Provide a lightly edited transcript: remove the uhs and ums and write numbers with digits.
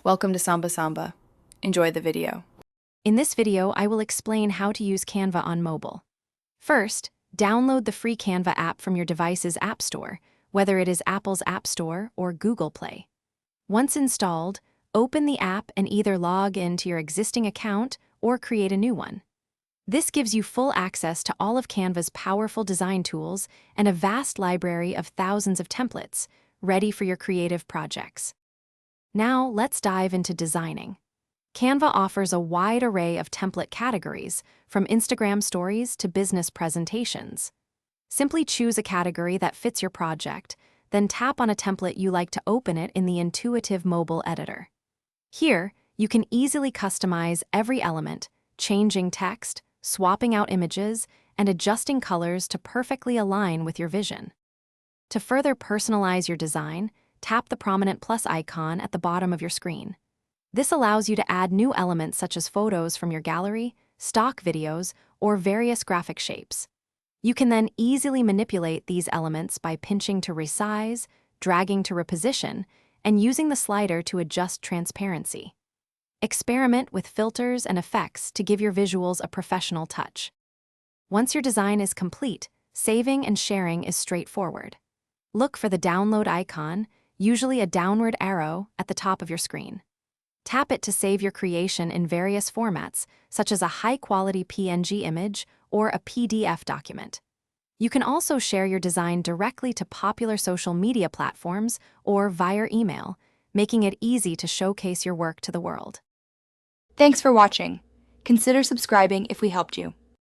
Welcome to Samba Samba. Enjoy the video. In this video, I will explain how to use Canva on mobile. First, download the free Canva app from your device's App Store, whether it is Apple's App Store or Google Play. Once installed, open the app and either log into your existing account or create a new one. This gives you full access to all of Canva's powerful design tools and a vast library of thousands of templates, ready for your creative projects. Now, let's dive into designing. Canva offers a wide array of template categories, from Instagram stories to business presentations. Simply choose a category that fits your project, then tap on a template you like to open it in the intuitive mobile editor. Here, you can easily customize every element, changing text, swapping out images, and adjusting colors to perfectly align with your vision. To further personalize your design, tap the prominent plus icon at the bottom of your screen. This allows you to add new elements such as photos from your gallery, stock videos, or various graphic shapes. You can then easily manipulate these elements by pinching to resize, dragging to reposition, and using the slider to adjust transparency. Experiment with filters and effects to give your visuals a professional touch. Once your design is complete, saving and sharing is straightforward. Look for the download icon, usually a downward arrow, at the top of your screen. Tap it to save your creation in various formats, such as a high-quality PNG image or a PDF document. You can also share your design directly to popular social media platforms or via email, making it easy to showcase your work to the world. Thanks for watching. Consider subscribing if we helped you.